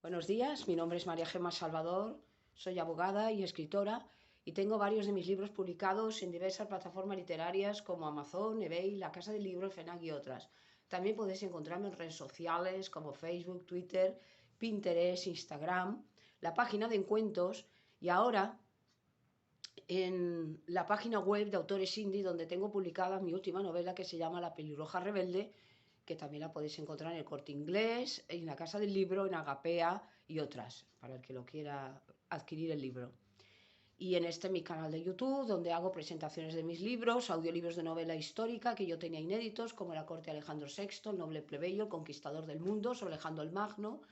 Buenos días, mi nombre es María Gemma Salvador, soy abogada y escritora y tengo varios de mis libros publicados en diversas plataformas literarias como Amazon, eBay, La Casa del Libro, FNAC y otras. También podéis encontrarme en redes sociales como Facebook, Twitter, Pinterest, Instagram, la página de encuentros y ahora en la página web de Autores Indie donde tengo publicada mi última novela que se llama La pelirroja rebelde, que también la podéis encontrar en el Corte Inglés, en la Casa del Libro, en Agapea y otras, para el que lo quiera adquirir el libro. Y en mi canal de YouTube, donde hago presentaciones de mis libros, audiolibros de novela histórica que yo tenía inéditos, como La corte de Alejandro VI, El noble plebeyo, El conquistador del mundo, sobre Alejandro el Magno,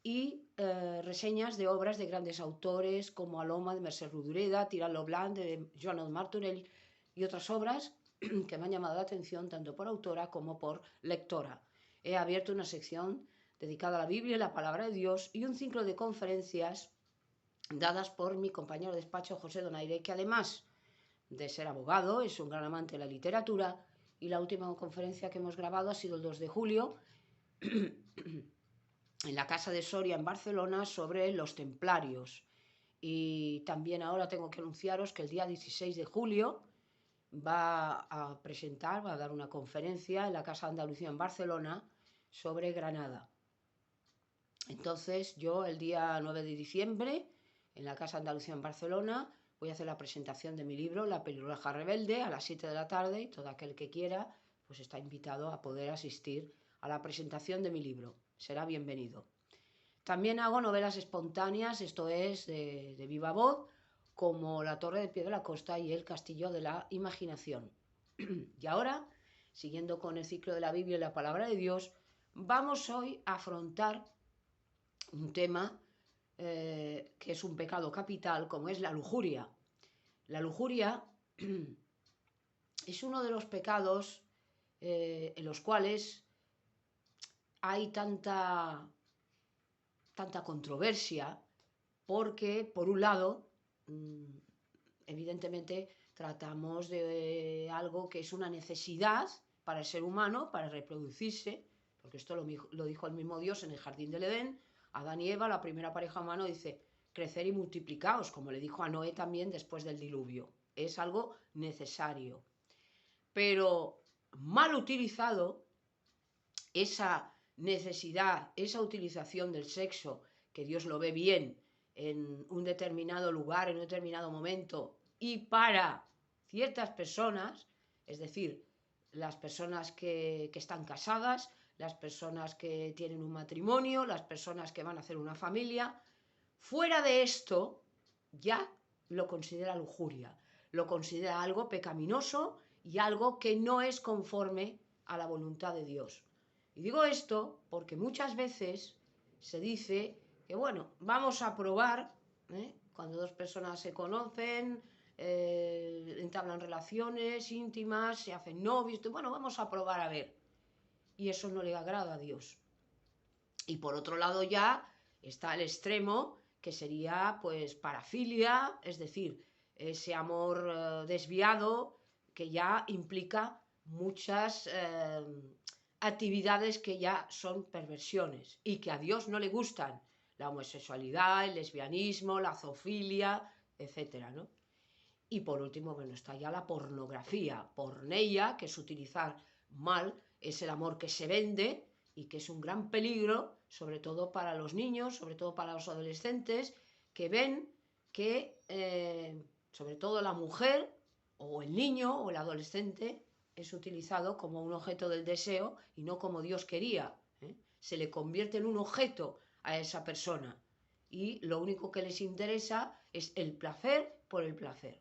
y reseñas de obras de grandes autores como Aloma de Mercè Rodoreda, Tirant-lo Blanc de Joan Martorell y otras obras que me han llamado la atención tanto por autora como por lectora. He abierto una sección dedicada a la Biblia y la Palabra de Dios y un ciclo de conferencias dadas por mi compañero de despacho José Donaire, que además de ser abogado es un gran amante de la literatura, y la última conferencia que hemos grabado ha sido el 2 de julio en la Casa de Soria en Barcelona sobre los templarios. Y también ahora tengo que anunciaros que el día 16 de julio va a dar una conferencia en la Casa de Andalucía en Barcelona sobre Granada. Entonces yo el día 9 de diciembre en la Casa de Andalucía en Barcelona voy a hacer la presentación de mi libro La pelirroja rebelde a las 7 de la tarde, y todo aquel que quiera pues está invitado a poder asistir a la presentación de mi libro. Será bienvenido. También hago novelas espontáneas, esto es de viva voz, como La torre de pie de la costa y El castillo de la imaginación. Y ahora, siguiendo con el ciclo de la Biblia y la palabra de Dios, vamos hoy a afrontar un tema que es un pecado capital, como es la lujuria. La lujuria es uno de los pecados en los cuales hay tanta controversia, porque por un lado, evidentemente tratamos de algo que es una necesidad para el ser humano, para reproducirse, porque esto lo dijo el mismo Dios en el jardín del Edén. Adán y Eva, la primera pareja humana, dice: crecer y multiplicaos, como le dijo a Noé también después del diluvio. Es algo necesario, pero mal utilizado, esa necesidad, esa utilización del sexo, que Dios lo ve bien en un determinado lugar, en un determinado momento, y para ciertas personas, es decir, las personas que están casadas, las personas que tienen un matrimonio, las personas que van a hacer una familia, fuera de esto ya lo considera lujuria, lo considera algo pecaminoso y algo que no es conforme a la voluntad de Dios. Y digo esto porque muchas veces se dice que, bueno, vamos a probar, cuando dos personas se conocen, entablan relaciones íntimas, se hacen novios, bueno, vamos a probar a ver. Y eso no le agrada a Dios. Y por otro lado ya está el extremo, que sería pues parafilia, es decir, ese amor desviado, que ya implica muchas actividades que ya son perversiones y que a Dios no le gustan: la homosexualidad, el lesbianismo, la zoofilia, etcétera, ¿no? Y por último, bueno, está ya la pornografía, porneia, que es utilizar mal, es el amor que se vende y que es un gran peligro, sobre todo para los niños, sobre todo para los adolescentes, que ven que, sobre todo la mujer, o el niño, o el adolescente, es utilizado como un objeto del deseo y no como Dios quería. Se le convierte en un objeto a esa persona y lo único que les interesa es el placer por el placer.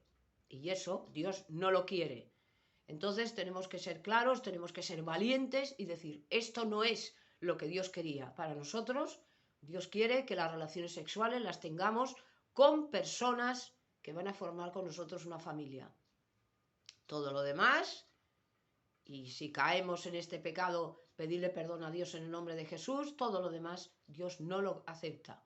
Y eso Dios no lo quiere. Entonces tenemos que ser claros, tenemos que ser valientes y decir: esto no es lo que Dios quería para nosotros. Dios quiere que las relaciones sexuales las tengamos con personas que van a formar con nosotros una familia. Todo lo demás, y si caemos en este pecado, pedirle perdón a Dios en el nombre de Jesús, todo lo demás Dios no lo acepta.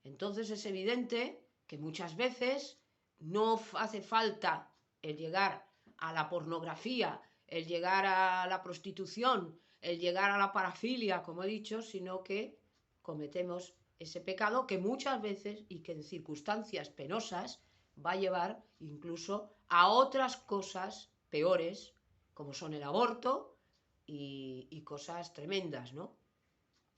Entonces es evidente que muchas veces no hace falta el llegar a la pornografía, el llegar a la prostitución, el llegar a la parafilia, como he dicho, sino que cometemos ese pecado que muchas veces y que en circunstancias penosas va a llevar incluso a otras cosas peores, como son el aborto y cosas tremendas, ¿no?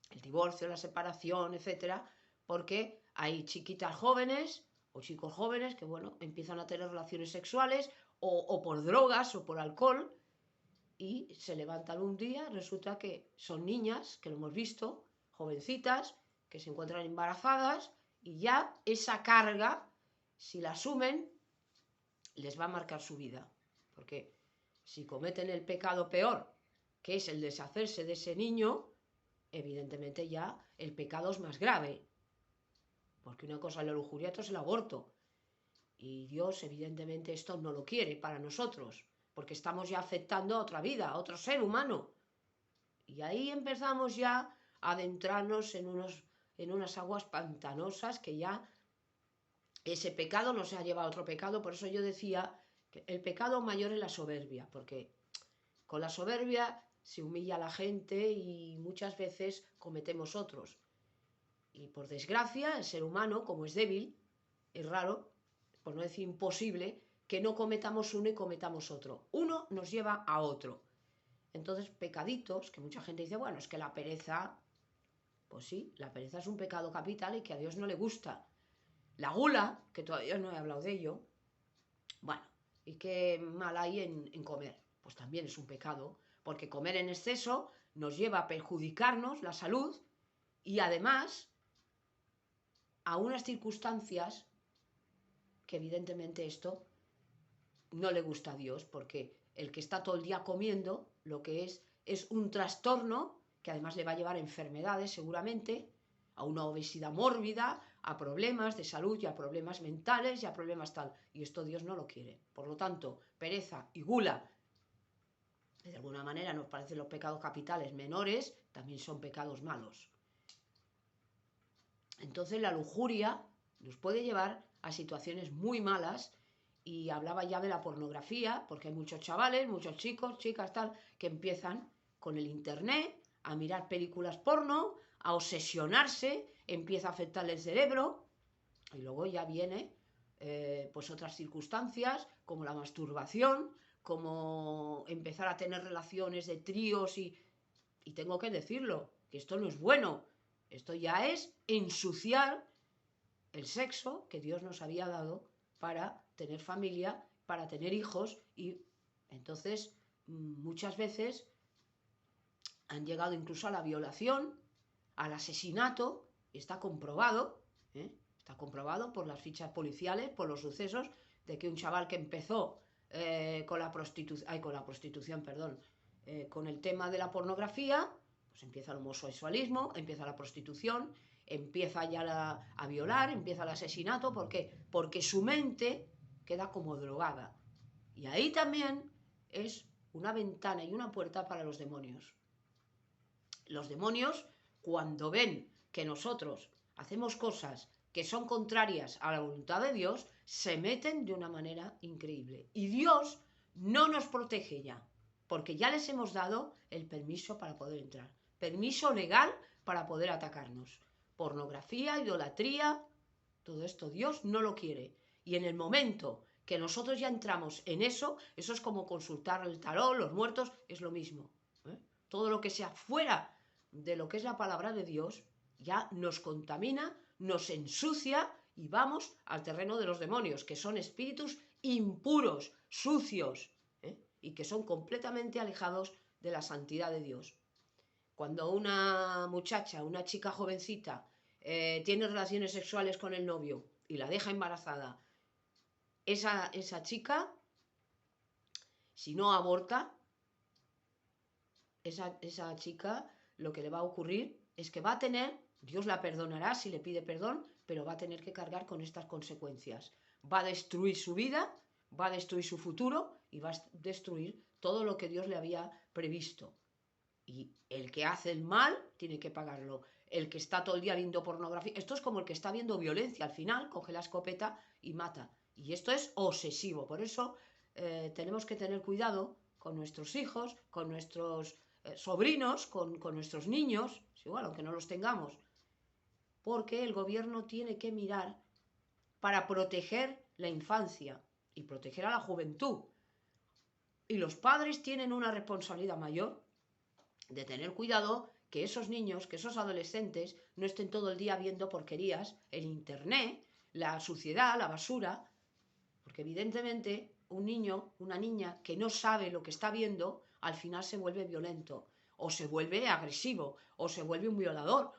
El divorcio, la separación, etcétera, porque hay chiquitas jóvenes o chicos jóvenes que, bueno, empiezan a tener relaciones sexuales o por drogas o por alcohol y se levantan un día, resulta que son niñas, que lo hemos visto, jovencitas, que se encuentran embarazadas y ya esa carga, si la asumen, les va a marcar su vida. Porque si cometen el pecado peor, que es el deshacerse de ese niño, evidentemente ya el pecado es más grave. Porque una cosa es la lujuria, otra es el aborto. Y Dios, evidentemente, esto no lo quiere para nosotros, porque estamos ya afectando a otra vida, a otro ser humano. Y ahí empezamos ya a adentrarnos en unas aguas pantanosas que ya ese pecado nos ha llevado a otro pecado. Por eso yo decía que el pecado mayor es la soberbia, porque con la soberbia se humilla a la gente y muchas veces cometemos otros. Y por desgracia, el ser humano, como es débil, es raro, por no decir imposible, que no cometamos uno y cometamos otro. Uno nos lleva a otro. Entonces, pecaditos, que mucha gente dice, bueno, es que la pereza, pues sí, la pereza es un pecado capital y que a Dios no le gusta. La gula, que todavía no he hablado de ello, bueno, ¿y qué mal hay en comer? Pues también es un pecado, porque comer en exceso nos lleva a perjudicarnos la salud y además a unas circunstancias que evidentemente esto no le gusta a Dios, porque el que está todo el día comiendo lo que es un trastorno que además le va a llevar a enfermedades seguramente, a una obesidad mórbida, a problemas de salud y a problemas mentales y a problemas tal. Y esto Dios no lo quiere. Por lo tanto, pereza y gula, de alguna manera nos parecen los pecados capitales menores, también son pecados malos. Entonces la lujuria nos puede llevar a situaciones muy malas. Y hablaba ya de la pornografía, porque hay muchos chavales, muchos chicos, chicas, tal, que empiezan con el internet a mirar películas porno, a obsesionarse, empieza a afectarle el cerebro, y luego ya viene pues otras circunstancias, como la masturbación, como empezar a tener relaciones de tríos y tengo que decirlo, que esto no es bueno, esto ya es ensuciar el sexo que Dios nos había dado para tener familia, para tener hijos y entonces muchas veces han llegado incluso a la violación, al asesinato, está comprobado, está comprobado por las fichas policiales, por los sucesos de que un chaval que empezó con la prostitución, con el tema de la pornografía, pues empieza el homosexualismo, empieza la prostitución, empieza ya a violar, empieza el asesinato, ¿por qué? Porque su mente queda como drogada. Y ahí también es una ventana y una puerta para los demonios. Los demonios, cuando ven que nosotros hacemos cosas que son contrarias a la voluntad de Dios, se meten de una manera increíble. Y Dios no nos protege ya, porque ya les hemos dado el permiso para poder entrar. Permiso legal para poder atacarnos. Pornografía, idolatría, todo esto Dios no lo quiere. Y en el momento que nosotros ya entramos en eso, eso es como consultar el tarot, los muertos, es lo mismo. Todo lo que sea fuera de lo que es la palabra de Dios ya nos contamina, nos ensucia y vamos al terreno de los demonios, que son espíritus impuros, sucios, y que son completamente alejados de la santidad de Dios. Cuando una muchacha, una chica jovencita, tiene relaciones sexuales con el novio y la deja embarazada, esa chica, si no aborta, esa chica lo que le va a ocurrir es que va a tener, Dios la perdonará si le pide perdón, pero va a tener que cargar con estas consecuencias. Va a destruir su vida, va a destruir su futuro y va a destruir todo lo que Dios le había previsto. Y el que hace el mal tiene que pagarlo. El que está todo el día viendo pornografía, esto es como el que está viendo violencia, al final coge la escopeta y mata. Y esto es obsesivo, por eso tenemos que tener cuidado con nuestros hijos, con nuestros sobrinos, con nuestros niños, es igual, aunque no los tengamos, porque el gobierno tiene que mirar para proteger la infancia y proteger a la juventud. Y los padres tienen una responsabilidad mayor de tener cuidado que esos niños, que esos adolescentes no estén todo el día viendo porquerías, el internet, la suciedad, la basura, porque evidentemente un niño, una niña que no sabe lo que está viendo, al final se vuelve violento, o se vuelve agresivo, o se vuelve un violador,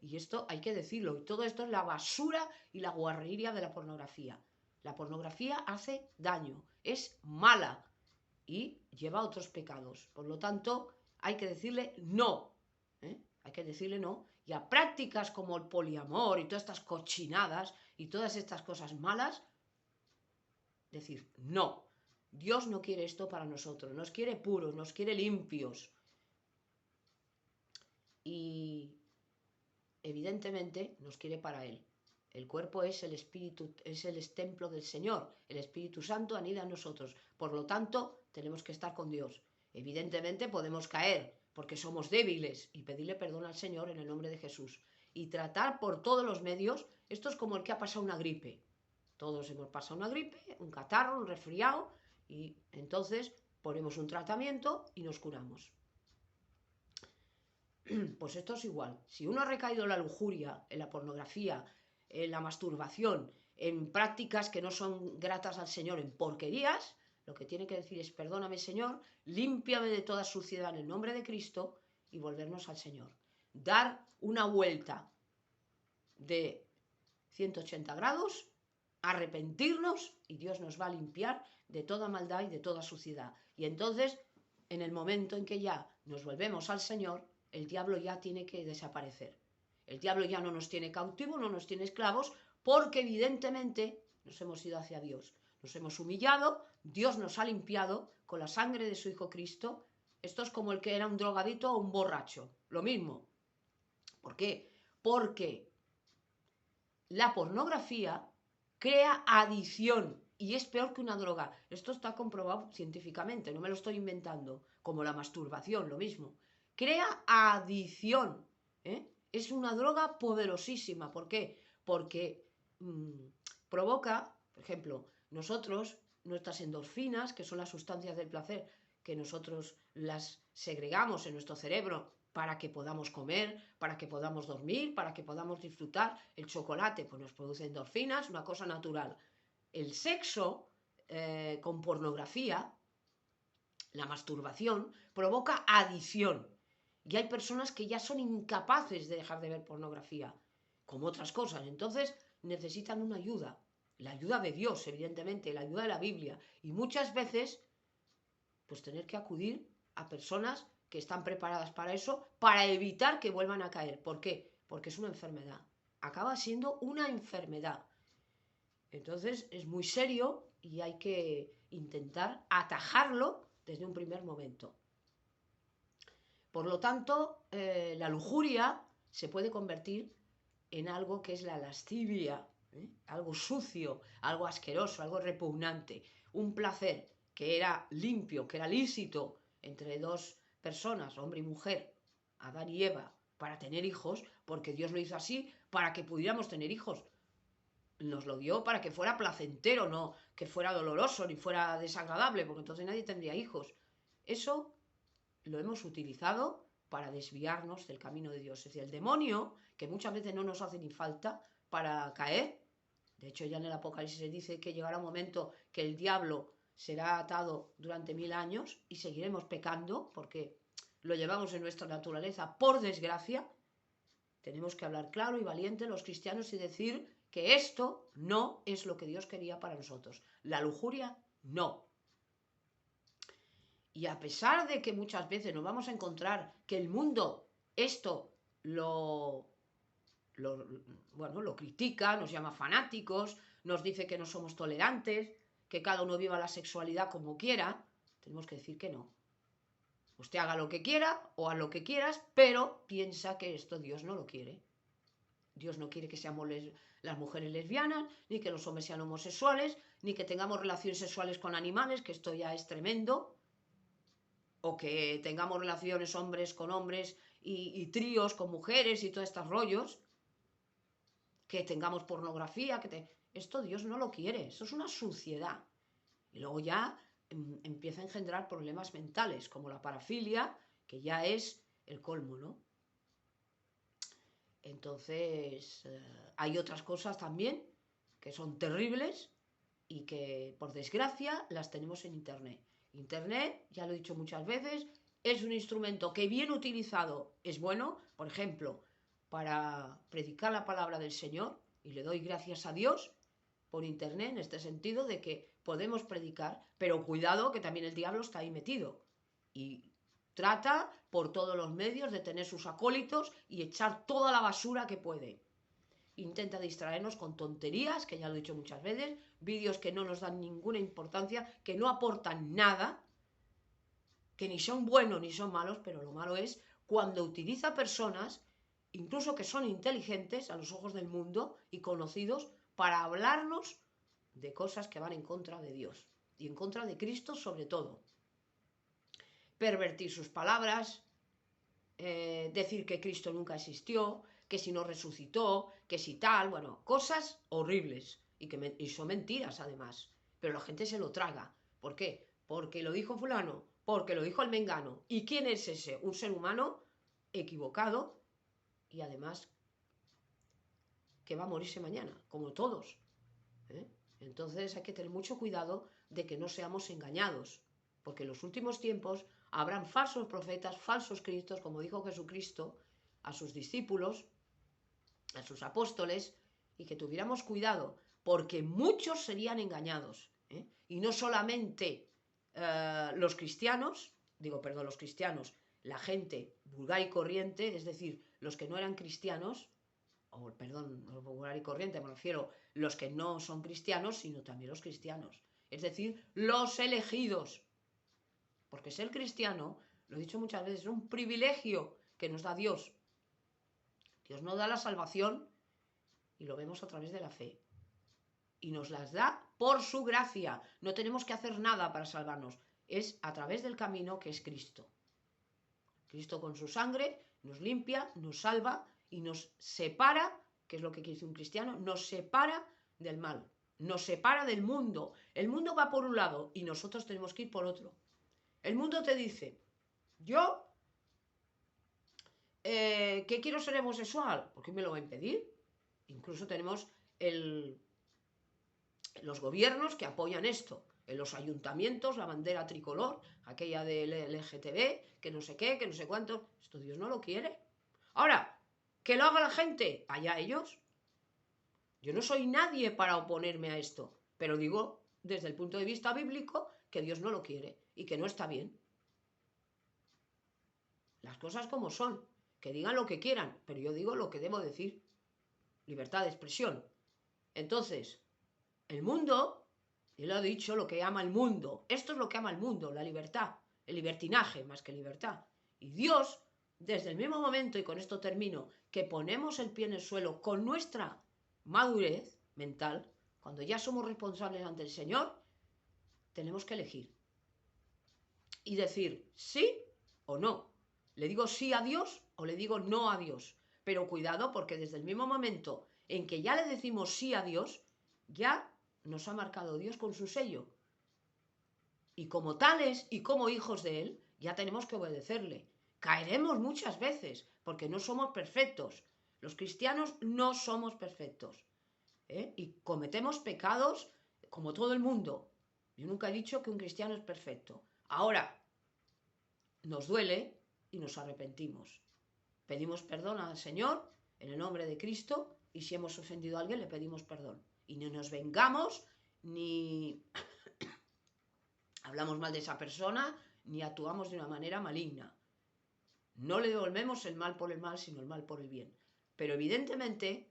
y esto hay que decirlo, y todo esto es la basura y la guarrería de la pornografía. La pornografía hace daño, es mala y lleva a otros pecados. Por lo tanto, hay que decirle no, hay que decirle no, y a prácticas como el poliamor y todas estas cochinadas y todas estas cosas malas, decir no. Dios no quiere esto para nosotros, nos quiere puros, nos quiere limpios. Y evidentemente nos quiere para Él. El cuerpo es el espíritu, es el templo del Señor. El Espíritu Santo anida en nosotros. Por lo tanto, tenemos que estar con Dios. Evidentemente podemos caer porque somos débiles y pedirle perdón al Señor en el nombre de Jesús. Y tratar por todos los medios. Esto es como el que ha pasado una gripe. Todos hemos pasado una gripe, un catarro, un resfriado, y entonces ponemos un tratamiento y nos curamos. Pues esto es igual. Si uno ha recaído en la lujuria, en la pornografía, en la masturbación, en prácticas que no son gratas al Señor, en porquerías, lo que tiene que decir es: perdóname, Señor, límpiame de toda suciedad en el nombre de Cristo, y volvernos al Señor. Dar una vuelta de 180 grados, arrepentirnos, y Dios nos va a limpiar de toda maldad y de toda suciedad. Y entonces, en el momento en que ya nos volvemos al Señor, el diablo ya tiene que desaparecer. El diablo ya no nos tiene cautivos, no nos tiene esclavos, porque evidentemente nos hemos ido hacia Dios. Nos hemos humillado, Dios nos ha limpiado con la sangre de su Hijo Cristo. Esto es como el que era un drogadito o un borracho, lo mismo. ¿Por qué? Porque la pornografía crea adicción y es peor que una droga. Esto está comprobado científicamente, no me lo estoy inventando. Como la masturbación, lo mismo. Crea adicción. Es una droga poderosísima. ¿Por qué? Porque provoca, por ejemplo, nuestras endorfinas, que son las sustancias del placer, que nosotros las segregamos en nuestro cerebro para que podamos comer, para que podamos dormir, para que podamos disfrutar. El chocolate pues nos produce endorfinas, una cosa natural. El sexo con pornografía, la masturbación, provoca adicción. Y hay personas que ya son incapaces de dejar de ver pornografía, como otras cosas. Entonces necesitan una ayuda. La ayuda de Dios, evidentemente, la ayuda de la Biblia. Y muchas veces, pues tener que acudir a personas que están preparadas para eso, para evitar que vuelvan a caer. ¿Por qué? Porque es una enfermedad. Acaba siendo una enfermedad. Entonces es muy serio y hay que intentar atajarlo desde un primer momento. Por lo tanto, la lujuria se puede convertir en algo que es la lascivia, algo sucio, algo asqueroso, algo repugnante. Un placer que era limpio, que era lícito entre dos personas, hombre y mujer, Adán y Eva, para tener hijos, porque Dios lo hizo así para que pudiéramos tener hijos. Nos lo dio para que fuera placentero, no que fuera doloroso ni fuera desagradable, porque entonces nadie tendría hijos. Eso lo hemos utilizado para desviarnos del camino de Dios. Es decir, el demonio, que muchas veces no nos hace ni falta para caer. De hecho, ya en el Apocalipsis se dice que llegará un momento que el diablo será atado durante 1000 años y seguiremos pecando porque lo llevamos en nuestra naturaleza, por desgracia. Tenemos que hablar claro y valiente los cristianos y decir que esto no es lo que Dios quería para nosotros. La lujuria, no. Y a pesar de que muchas veces nos vamos a encontrar que el mundo esto lo critica, nos llama fanáticos, nos dice que no somos tolerantes, que cada uno viva la sexualidad como quiera, tenemos que decir que no. Usted haga lo que quiera o haz lo que quieras, pero piensa que esto Dios no lo quiere. Dios no quiere que seamos las mujeres lesbianas, ni que los hombres sean homosexuales, ni que tengamos relaciones sexuales con animales, que esto ya es tremendo, o que tengamos relaciones hombres con hombres y tríos con mujeres y todos estos rollos. que tengamos pornografía, esto Dios no lo quiere, eso es una suciedad. Y luego ya empieza a engendrar problemas mentales, como la parafilia, que ya es el colmo, ¿no? Entonces, hay otras cosas también que son terribles y que, por desgracia, las tenemos en Internet. Internet, ya lo he dicho muchas veces, es un instrumento que bien utilizado es bueno, por ejemplo, para predicar la palabra del Señor, y le doy gracias a Dios por Internet en este sentido de que podemos predicar, pero cuidado que también el diablo está ahí metido y trata por todos los medios de tener sus acólitos y echar toda la basura que puede. Intenta distraernos con tonterías, que ya lo he dicho muchas veces, vídeos que no nos dan ninguna importancia, que no aportan nada, que ni son buenos ni son malos, pero lo malo es cuando utiliza personas, incluso que son inteligentes a los ojos del mundo y conocidos, para hablarnos de cosas que van en contra de Dios y en contra de Cristo sobre todo. Pervertir sus palabras, decir que Cristo nunca existió, que si no resucitó, que si tal, bueno, cosas horribles y son mentiras además, pero la gente se lo traga. ¿Por qué? Porque lo dijo fulano, porque lo dijo el mengano. ¿Y quién es ese? Un ser humano equivocado y además que va a morirse mañana, como todos. Entonces hay que tener mucho cuidado de que no seamos engañados, porque en los últimos tiempos habrán falsos profetas, falsos cristos, como dijo Jesucristo a sus discípulos, a sus apóstoles, y que tuviéramos cuidado, porque muchos serían engañados, y no solamente los cristianos, la gente vulgar y corriente, es decir, los que no eran cristianos, los vulgar y corriente, me refiero los que no son cristianos, sino también los cristianos, es decir, los elegidos, porque ser cristiano, lo he dicho muchas veces, es un privilegio que nos da Dios. Dios nos da la salvación y lo vemos a través de la fe. Y nos las da por su gracia. No tenemos que hacer nada para salvarnos. Es a través del camino que es Cristo. Cristo con su sangre nos limpia, nos salva y nos separa, que es lo que quiere decir un cristiano, nos separa del mal, nos separa del mundo. El mundo va por un lado y nosotros tenemos que ir por otro. El mundo te dice, yo que quiero ser homosexual, ¿por qué me lo va a impedir? Incluso tenemos los gobiernos que apoyan esto. En los ayuntamientos, la bandera tricolor, aquella del LGTB, que no sé qué, que no sé cuánto. Esto Dios no lo quiere. Ahora, que lo haga la gente, allá ellos. Yo no soy nadie para oponerme a esto, pero digo desde el punto de vista bíblico que Dios no lo quiere y que no está bien. Las cosas como son, que digan lo que quieran, pero yo digo lo que debo decir. Libertad de expresión. Entonces, el mundo, yo lo he dicho, lo que ama el mundo, esto es lo que ama el mundo, la libertad, el libertinaje más que libertad. Y Dios, desde el mismo momento, y con esto termino, que ponemos el pie en el suelo con nuestra madurez mental, cuando ya somos responsables ante el Señor, tenemos que elegir y decir sí o no. ¿Le digo sí a Dios o le digo no a Dios? Pero cuidado, porque desde el mismo momento en que ya le decimos sí a Dios, ya nos ha marcado Dios con su sello. Y como tales y como hijos de Él, ya tenemos que obedecerle. Caeremos muchas veces, porque no somos perfectos. Los cristianos no somos perfectos. Y cometemos pecados como todo el mundo. Yo nunca he dicho que un cristiano es perfecto. Ahora, nos duele y nos arrepentimos. Pedimos perdón al Señor en el nombre de Cristo y si hemos ofendido a alguien le pedimos perdón. Y no nos vengamos ni hablamos mal de esa persona ni actuamos de una manera maligna. No le devolvemos el mal por el mal, sino el mal por el bien. Pero evidentemente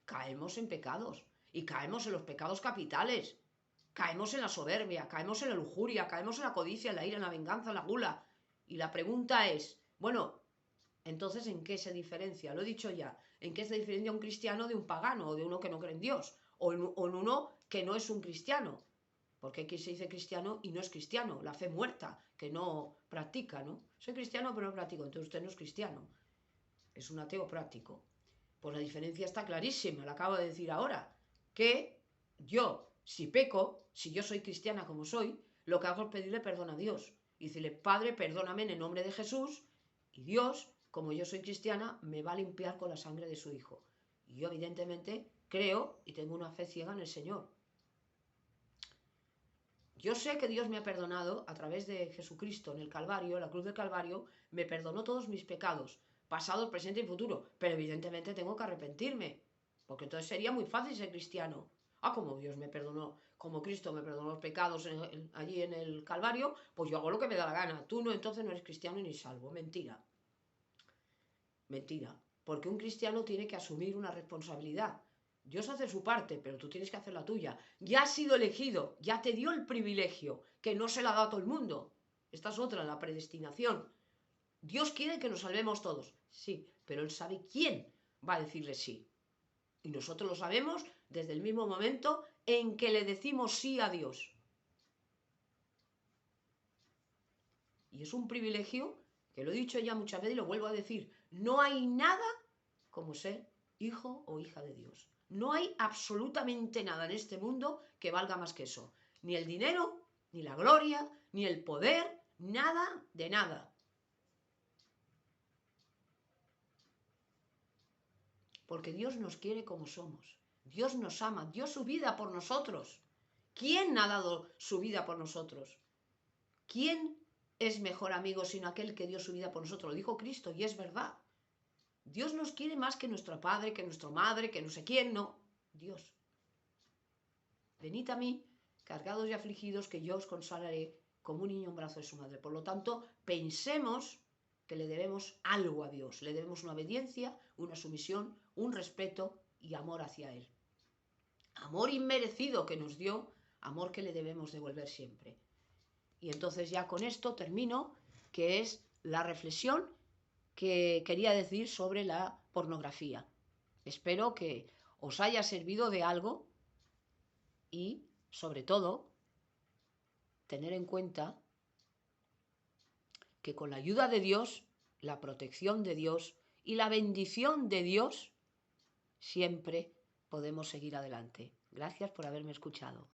caemos en pecados y caemos en los pecados capitales. Caemos en la soberbia, caemos en la lujuria, caemos en la codicia, en la ira, en la venganza, en la gula. Y la pregunta es, bueno, entonces, ¿en qué se diferencia? Lo he dicho ya. ¿En qué se diferencia un cristiano de un pagano o de uno que no cree en Dios? O en uno que no es un cristiano. Porque aquí se dice cristiano y no es cristiano. La fe muerta, que no practica, ¿no? Soy cristiano pero no practico. Entonces usted no es cristiano. Es un ateo práctico. Pues la diferencia está clarísima, la acabo de decir ahora, que yo, si peco, si yo soy cristiana como soy, lo que hago es pedirle perdón a Dios y decirle, Padre, perdóname en el nombre de Jesús, y Dios, como yo soy cristiana, me va a limpiar con la sangre de su Hijo. Y yo evidentemente creo y tengo una fe ciega en el Señor. Yo sé que Dios me ha perdonado a través de Jesucristo en el Calvario, en la cruz del Calvario, me perdonó todos mis pecados, pasado, presente y futuro, pero evidentemente tengo que arrepentirme, porque entonces sería muy fácil ser cristiano. Como Dios me perdonó, como Cristo me perdonó los pecados allí en el Calvario, pues yo hago lo que me da la gana. Tú no, entonces no eres cristiano ni salvo. Mentira. Mentira. Porque un cristiano tiene que asumir una responsabilidad. Dios hace su parte, pero tú tienes que hacer la tuya. Ya has sido elegido, ya te dio el privilegio, que no se la da a todo el mundo. Esta es otra, la predestinación. Dios quiere que nos salvemos todos, sí, pero Él sabe quién va a decirle sí. Y nosotros lo sabemos desde el mismo momento en que le decimos sí a Dios. Y es un privilegio, que lo he dicho ya muchas veces y lo vuelvo a decir, no hay nada como ser hijo o hija de Dios. No hay absolutamente nada en este mundo que valga más que eso. Ni el dinero, ni la gloria, ni el poder, nada de nada. Porque Dios nos quiere como somos. Dios nos ama, dio su vida por nosotros. ¿Quién ha dado su vida por nosotros? ¿Quién es mejor amigo sino aquel que dio su vida por nosotros? Lo dijo Cristo y es verdad. Dios nos quiere más que nuestro padre, que nuestra madre, que no sé quién, no. Dios. Venid a mí, cargados y afligidos, que yo os consolaré como un niño en brazo de su madre. Por lo tanto, pensemos que le debemos algo a Dios. Le debemos una obediencia, una sumisión, un respeto y amor hacia Él. Amor inmerecido que nos dio, amor que le debemos devolver siempre. Y entonces ya con esto termino, que es la reflexión que quería decir sobre la pornografía. Espero que os haya servido de algo y, sobre todo, tener en cuenta que con la ayuda de Dios, la protección de Dios y la bendición de Dios, siempre podemos seguir adelante. Gracias por haberme escuchado.